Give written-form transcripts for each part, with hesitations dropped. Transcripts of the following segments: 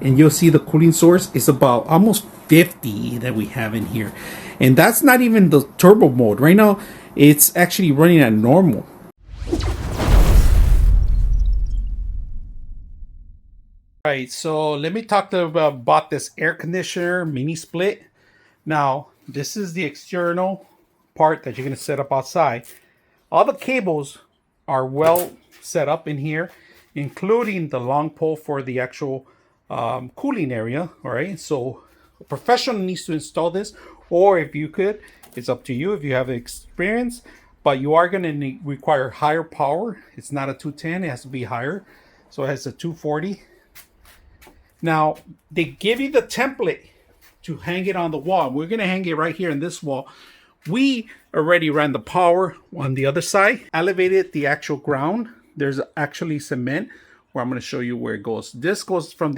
and you'll see the cooling source is about almost 50 that we have in here. And that's not even the turbo mode. Right now, it's actually running at normal. All right, so let me talk about this air conditioner mini split. Now, this is the external part that you're going to set up outside. All the cables are well set up in here, including the long pole for the actual cooling area. All right, so a professional needs to install this, or if you could, it's up to you if you have experience, but you are going to require higher power. It's not a 210, it has to be higher. So it has a 240. Now, they give you the template to hang it on the wall. We're going to hang it right here in this wall. We already ran the power on the other side, elevated the actual ground. There's actually cement where I'm going to show you where it goes. This goes from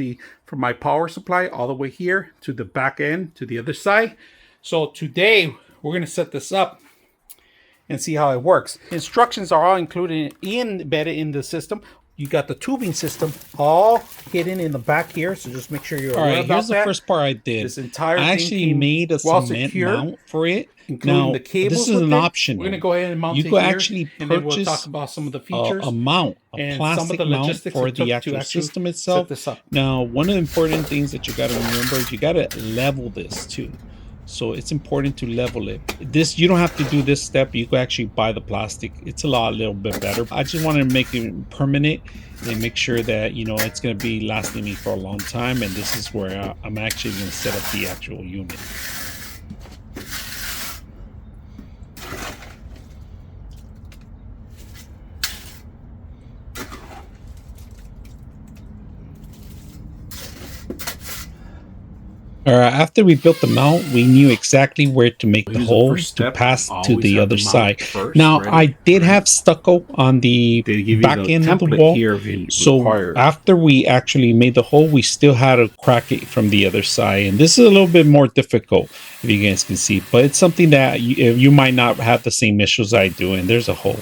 my power supply all the way here to the back end to the other side. So today we're going to set this up and see how it works. Instructions are all embedded in the system. You got the tubing system all hidden in the back here, so just make sure you're aware about that. Here's the first part I did. This entire I actually made a cement mount for it. Including the cables. This is an option. We're going to go ahead and mount it here. You could actually purchase, and then we'll talk about some of the features, a mount, a plastic mount for the actual system itself. Now, one of the important things that you got to remember is you got to level this too. So it's important to level it. This, you don't have to do this step. You can actually buy the plastic. It's a little bit better. I just wanted to make it permanent and make sure that, you know, it's going to be lasting me for a long time. And this is where I'm actually going to set up the actual unit. After we built the mount, we knew exactly where to make the hole to pass to the other side. Now, I did have stucco on the back end of the wall. So after we actually made the hole, we still had to crack it from the other side. And this is a little bit more difficult, if you guys can see. But it's something that you might not have the same issues I do. And there's a hole.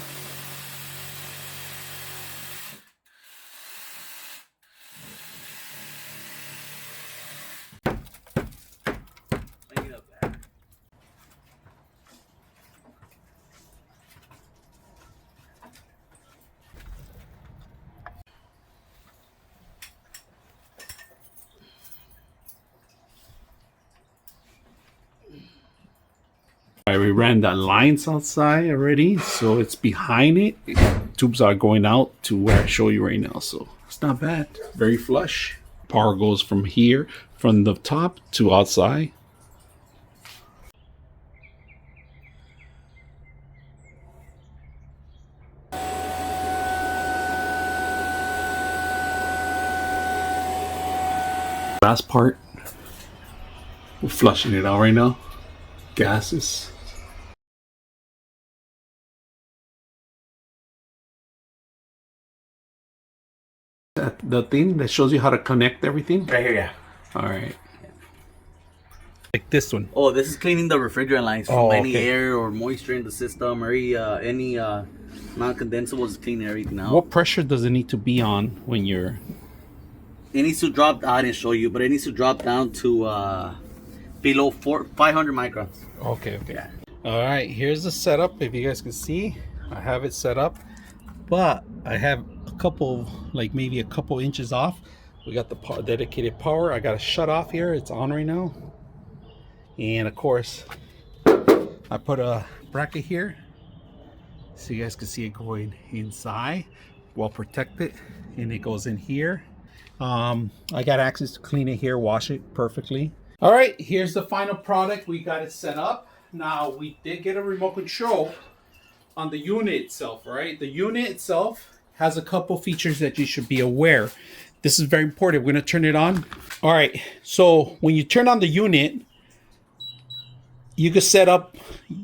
We ran the lines outside already, so it's behind it. Tubes are going out to where I show you right now, so it's not bad. Very flush. Power goes from here, from the top to outside. Last part, we're flushing it out right now. Gases. The thing that shows you how to connect everything? Right here, yeah. All right. Like this one. Oh, this is cleaning the refrigerant lines from any air or moisture in the system, or any non-condensables, cleaning everything out. What pressure does it need to be on when you're... It needs to drop, I didn't show you, but it needs to drop down to below 500 microns. Okay. Yeah. All right, here's the setup. If you guys can see, I have it set up, but I have a couple, like maybe a couple inches off. We got the dedicated power. I got a shut off here. It's on right now. And of course, I put a bracket here so you guys can see it going inside, well protected, and it goes in here. I got access to clean it here, wash it perfectly. All right, here's the final product. We got it set up. Now, we did get a remote control on the unit itself, right? The unit itself has a couple features that you should be aware. This is very important. We're going to turn it on. All right, so when you turn on the unit, you can set up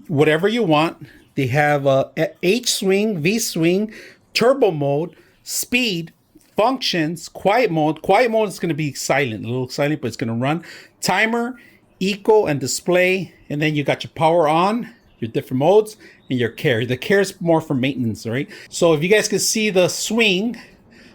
whatever you want. They have a H swing, V swing, turbo mode, speed, functions, quiet mode. Quiet mode is going to be silent, a little silent, but it's going to run. Timer, eco, and display. And then you got your power on, your different modes, and your care. The care is more for maintenance, right? So if you guys can see the swing,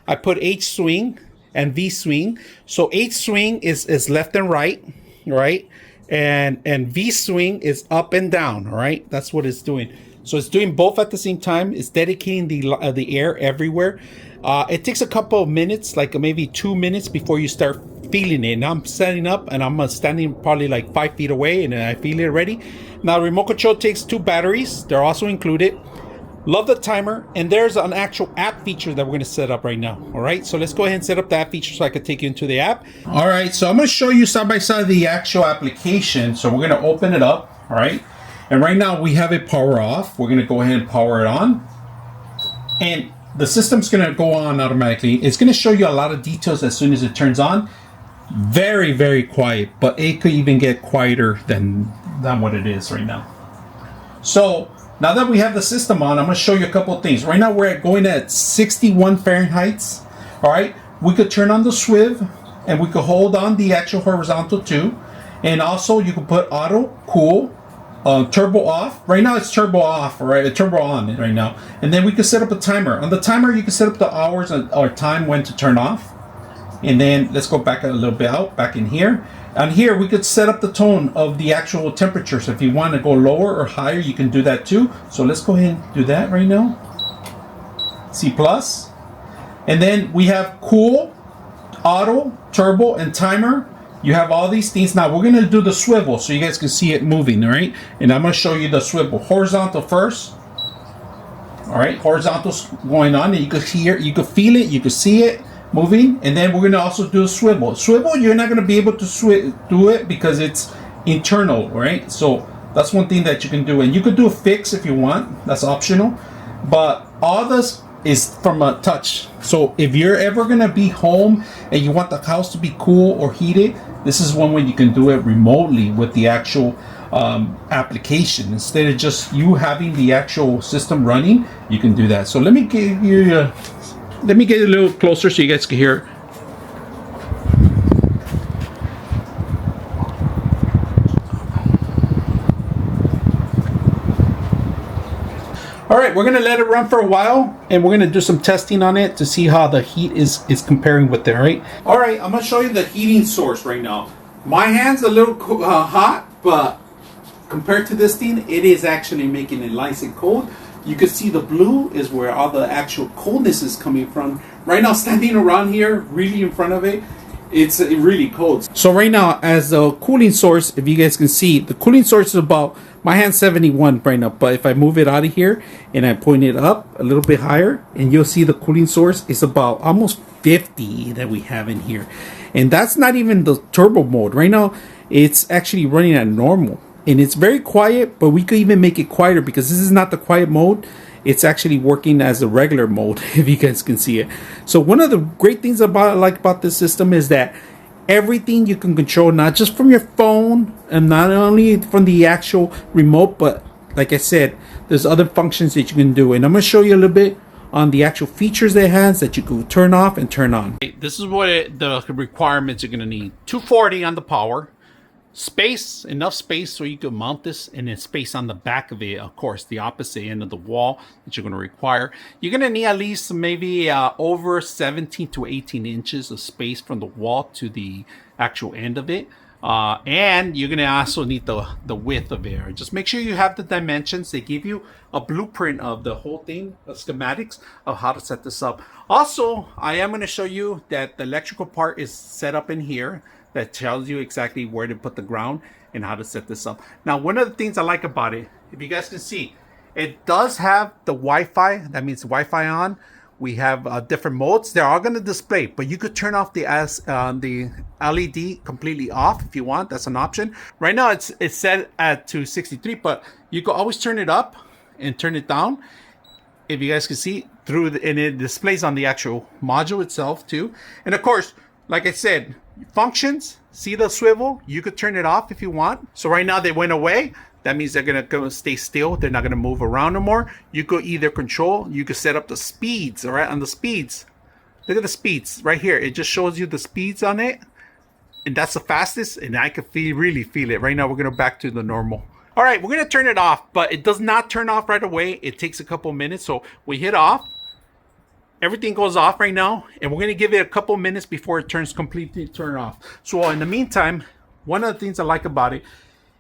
I put H swing. and V swing. So H swing is left and right, right? And V swing is up and down, all right? That's what it's doing. So it's doing both at the same time. It's dedicating the air everywhere. It takes a couple of minutes, like maybe 2 minutes before you start feeling it. Now I'm setting up and I'm standing probably like 5 feet away and I feel it already. Now remote control takes 2 batteries. They're also included. Love the timer, and there's an actual app feature that we're going to set up right now. All right, so let's go ahead and set up the app feature so I can take you into the app. All right, so I'm going to show you side by side the actual application. So we're going to open it up. All right, and right now we have it power off. We're going to go ahead and power it on, and the system's going to go on automatically. It's going to show you a lot of details as soon as it turns on. Very, very quiet, but it could even get quieter than what it is right now. So now that we have the system on, I'm going to show you a couple of things. Right now we're going at 61 Fahrenheit. All right, we could turn on the swivel and we could hold on the actual horizontal too. And also you can put auto, cool, turbo off. Right now it's turbo off, all right, turbo on right now. And then we could set up a timer. On the timer you can set up the hours or time when to turn off. And then let's go back a little bit out, back in here. On here, we could set up the tone of the actual temperature. So if you want to go lower or higher, you can do that too. So let's go ahead and do that right now. C+. And then we have cool, auto, turbo, and timer. You have all these things. Now we're going to do the swivel so you guys can see it moving, all right? And I'm going to show you the swivel. Horizontal first. All right, horizontal's going on, and you can hear, you can feel it, you can see it moving. And then we're going to also do a swivel. Swivel, you're not going to be able to do it because it's internal, right? So that's one thing that you can do. And you could do a fix if you want. That's optional. But all this is from a touch. So if you're ever going to be home and you want the house to be cool or heated, this is one way you can do it remotely with the actual application. Instead of just you having the actual system running, you can do that. So let me give you let me get a little closer so you guys can hear. All right, we're gonna let it run for a while, and we're gonna do some testing on it to see how the heat is comparing with it. All right, I'm gonna show you the heating source right now. My hand's a little hot, but compared to this thing, it is actually making it nice and cold. You can see the blue is where all the actual coldness is coming from. Right now, standing around here, really in front of it, it's really cold. So right now, as a cooling source, if you guys can see, the cooling source is about, my hand's 71 right now, but if I move it out of here and I point it up a little bit higher, and you'll see the cooling source is about almost 50 that we have in here. And that's not even the turbo mode. Right now, it's actually running at normal. And it's very quiet, but we could even make it quieter because this is not the quiet mode. It's actually working as a regular mode, if you guys can see it. So one of the great things about this system is that everything you can control, not just from your phone and not only from the actual remote, but like I said, there's other functions that you can do. And I'm going to show you a little bit on the actual features that it has that you can turn off and turn on. This is what the requirements you're going to need. 240 on the power. Space, enough space so you can mount this, and then space on the back of it, of course, the opposite end of the wall that you're going to require. You're going to need at least maybe over 17 to 18 inches of space from the wall to the actual end of it. And you're going to also need the width of it. Just make sure you have the dimensions. They give you a blueprint of the whole thing, schematics of how to set this up. Also, I am going to show you that the electrical part is set up in here. That tells you exactly where to put the ground and how to set this up. Now, one of the things I like about it, if you guys can see, it does have the Wi-Fi. That means Wi-Fi on. We have different modes. They're all going to display, but you could turn off the LED completely off if you want. That's an option. Right now, it's set at 263, but you can always turn it up and turn it down. If you guys can see and it displays on the actual module itself too. And of course, like I said, functions, see the swivel, you could turn it off if you want. So right now they went away. That means they're gonna go stay still. They're not gonna move around no more. You could either control, you could set up the speeds, all right? On the speeds, look at the speeds right here. It just shows you the speeds on it. And that's the fastest, and I can really feel it. Right now we're gonna back to the normal. All right, we're gonna turn it off, but it does not turn off right away. It takes a couple minutes. So we hit off. everything goes off right now, and we're going to give it a couple minutes before it turns completely turn off. So in the meantime, one of the things I like about it,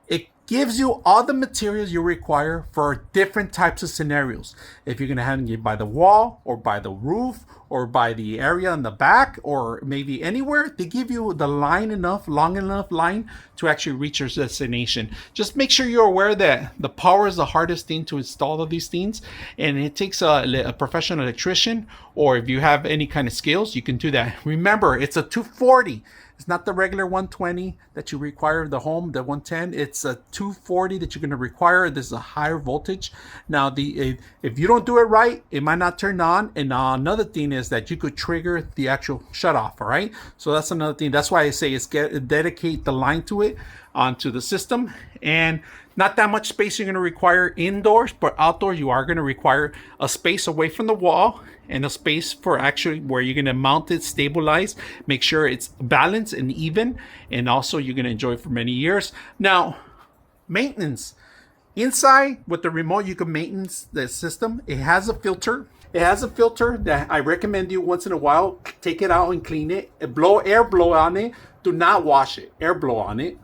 it gives you all the materials you require for different types of scenarios. If you're going to hang it by the wall or by the roof or by the area in the back or maybe anywhere, they give you the long enough line to actually reach your destination. Just make sure you're aware that the power is the hardest thing to install of these things, and it takes a professional electrician, or if you have any kind of skills, you can do that. Remember, it's a 240. It's not the regular 120 that you require the home, the 110. It's a 240 that you're going to require. This is a higher voltage. Now, if you don't do it right, it might not turn on. And another thing is that you could trigger the actual shut off. All right. So that's another thing. That's why I say dedicate the line to it onto the system. And not that much space you're going to require indoors, but outdoors you are going to require a space away from the wall and a space for actually where you're going to mount it, stabilize, make sure it's balanced and even, and also you're going to enjoy it for many years. Now, maintenance. Inside with the remote, you can maintenance the system. It has a filter. It has a filter that I recommend you once in a while, take it out and clean it. Air blow on it. Do not wash it. Air blow on it.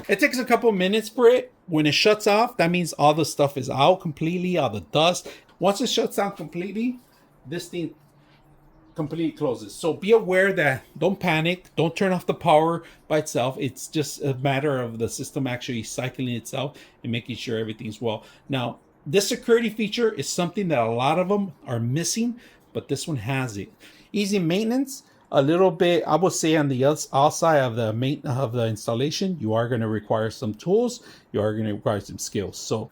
It takes a couple minutes for it. When it shuts off, that means all the stuff is out completely, all the dust. Once it shuts down completely, this thing completely closes. So be aware that don't panic, don't turn off the power by itself. It's just a matter of the system actually cycling itself and making sure everything's well. Now, this security feature is something that a lot of them are missing, but this one has it. Easy maintenance. A little bit, I would say, on the outside of the installation, you are going to require some tools. You are going to require some skills. So